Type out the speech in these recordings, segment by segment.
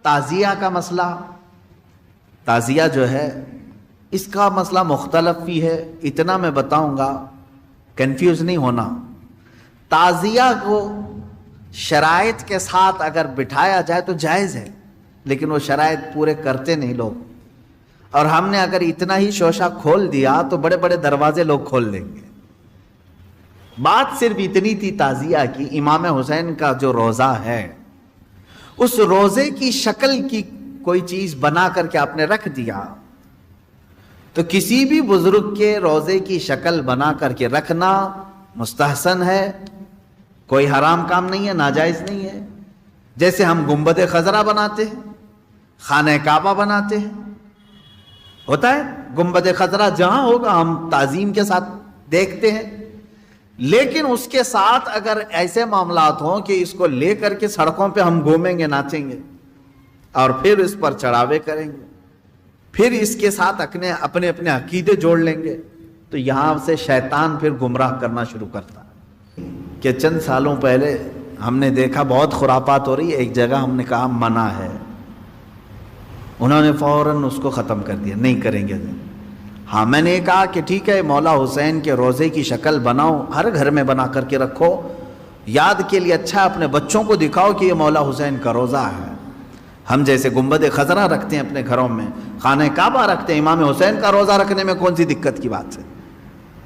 تعزیہ کا مسئلہ، تعزیہ جو ہے اس کا مسئلہ مختلف بھی ہے، اتنا میں بتاؤں گا، کنفیوز نہیں ہونا۔ تعزیہ کو شرائط کے ساتھ اگر بٹھایا جائے تو جائز ہے، لیکن وہ شرائط پورے کرتے نہیں لوگ، اور ہم نے اگر اتنا ہی شوشہ کھول دیا تو بڑے بڑے دروازے لوگ کھول دیں گے۔ بات صرف اتنی تھی تعزیہ کی، امام حسین کا جو روضہ ہے اس روزے کی شکل کی کوئی چیز بنا کر کے آپ نے رکھ دیا، تو کسی بھی بزرگ کے روزے کی شکل بنا کر کے رکھنا مستحسن ہے، کوئی حرام کام نہیں ہے، ناجائز نہیں ہے۔ جیسے ہم گنبد خضرا بناتے ہیں، خانہ کعبہ بناتے ہیں، ہوتا ہے گنبد خضرا جہاں ہوگا ہم تعظیم کے ساتھ دیکھتے ہیں، لیکن اس کے ساتھ اگر ایسے معاملات ہوں کہ اس کو لے کر کے سڑکوں پہ ہم گھومیں گے، ناچیں گے، اور پھر اس پر چڑھاوے کریں گے، پھر اس کے ساتھ اپنے اپنے عقیدے جوڑ لیں گے، تو یہاں سے شیطان پھر گمراہ کرنا شروع کرتا ہے۔ کہ چند سالوں پہلے ہم نے دیکھا بہت خرافات ہو رہی ہے، ایک جگہ ہم نے کہا منع ہے، انہوں نے فوراً اس کو ختم کر دیا، نہیں کریں گے۔ ہاں میں نے کہا کہ ٹھیک ہے، مولا حسین کے روزے کی شکل بناؤ، ہر گھر میں بنا کر کے رکھو، یاد کے لیے اچھا، اپنے بچوں کو دکھاؤ کہ یہ مولا حسین کا روزہ ہے۔ ہم جیسے گنبد خضرا رکھتے ہیں اپنے گھروں میں، خانہ کعبہ رکھتے ہیں، امام حسین کا روزہ رکھنے میں کون سی دقت کی بات ہے؟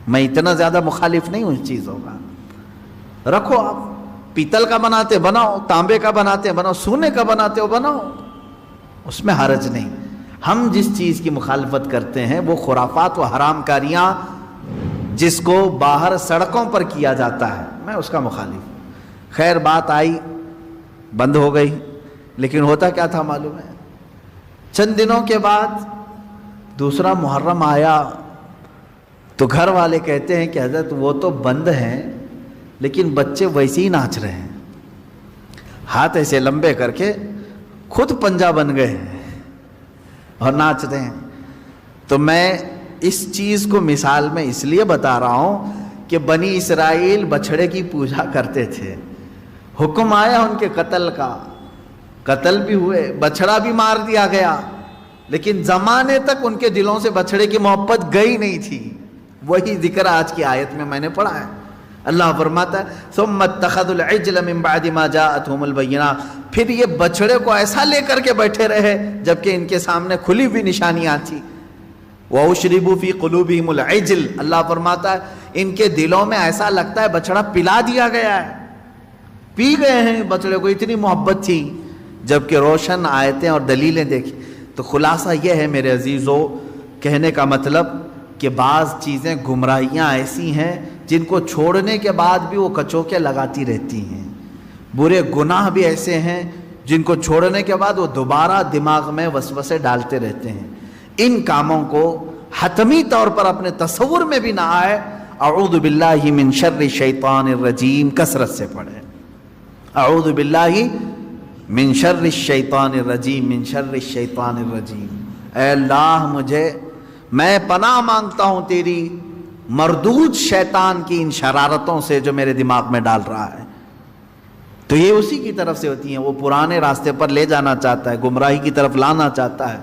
میں اتنا زیادہ مخالف نہیں ہوں اس چیزوں کا، رکھو، آپ پیتل کا بناتے بناؤ، تانبے کا بناتے بناؤ، سونے کا بناتے ہو بناؤ، اس میں حرج نہیں۔ ہم جس چیز کی مخالفت کرتے ہیں وہ خرافات و حرام کاریاں جس کو باہر سڑکوں پر کیا جاتا ہے، میں اس کا مخالف ہوں۔ خیر بات آئی، بند ہو گئی، لیکن ہوتا کیا تھا معلوم ہے؟ چند دنوں کے بعد دوسرا محرم آیا تو گھر والے کہتے ہیں کہ حضرت وہ تو بند ہیں لیکن بچے ویسے ہی ناچ رہے ہیں، ہاتھ ایسے لمبے کر کے خود پنجہ بن گئے ہیں اور ناچ رہے ہیں۔ تو میں اس چیز کو مثال میں اس لیے بتا رہا ہوں کہ بنی اسرائیل بچھڑے کی پوجا کرتے تھے، حکم آیا ان کے قتل کا، قتل بھی ہوئے، بچھڑا بھی مار دیا گیا، لیکن زمانے تک ان کے دلوں سے بچھڑے کی محبت گئی نہیں تھی۔ وہی ذکر آج کی آیت میں نے پڑھا ہے، اللہ فرماتا ہے ثم اتخذوا العجل من بعد ما جاءتهم البینات، پھر یہ بچڑے کو ایسا لے کر کے بیٹھے رہے جبکہ ان کے سامنے کھلی ہوئی نشانیاں تھی۔ وَأُشْرِبُوا فِي قُلُوبِهِمُ الْعِجْلَ، اللہ فرماتا ہے ان کے دلوں میں ایسا لگتا ہے بچڑا پلا دیا گیا ہے، پی گئے ہیں بچڑے کو، اتنی محبت تھی، جبکہ روشن آیتیں اور دلیلیں دیکھی۔ تو خلاصہ یہ ہے میرے عزیزو، کہنے کا مطلب کہ بعض چیزیں گمراہیاں ایسی ہیں جن کو چھوڑنے کے بعد بھی وہ کچوکے لگاتی رہتی ہیں، برے گناہ بھی ایسے ہیں جن کو چھوڑنے کے بعد وہ دوبارہ دماغ میں وسوسے ڈالتے رہتے ہیں۔ ان کاموں کو حتمی طور پر اپنے تصور میں بھی نہ آئے، اعوذ باللہ من شر الشیطان الرجیم کثرت سے پڑھیں، اعوذ باللہ من شر الشیطان الرجیم، من شر الشیطان الرجیم، اے اللہ میں پناہ مانگتا ہوں تیری مردود شیطان کی ان شرارتوں سے جو میرے دماغ میں ڈال رہا ہے۔ تو یہ اسی کی طرف سے ہوتی ہیں، وہ پرانے راستے پر لے جانا چاہتا ہے، گمراہی کی طرف لانا چاہتا ہے،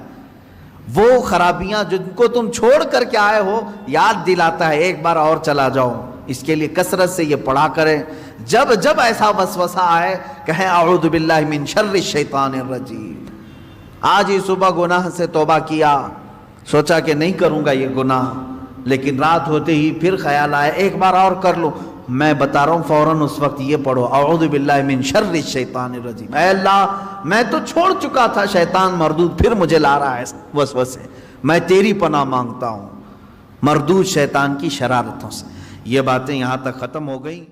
وہ خرابیاں جن کو تم چھوڑ کر کے آئے ہو یاد دلاتا ہے ایک بار اور چلا جاؤ۔ اس کے لیے کثرت سے یہ پڑھا کریں، جب جب ایسا وسوسہ آئے کہیں اعوذ باللہ من شر الشیطان الرجیم۔ آج ہی صبح گناہ سے توبہ کیا، سوچا کہ نہیں کروں گا یہ گناہ، لیکن رات ہوتے ہی پھر خیال آیا ایک بار اور کر لوں، میں بتا رہا ہوں فوراً اس وقت یہ پڑھو اعوذ باللہ من شر الشیطان الرجیم، اے اللہ میں تو چھوڑ چکا تھا شیطان مردود، پھر مجھے لا رہا ہے وسوسے، میں تیری پناہ مانگتا ہوں مردود شیطان کی شرارتوں سے۔ یہ باتیں یہاں تک ختم ہو گئیں۔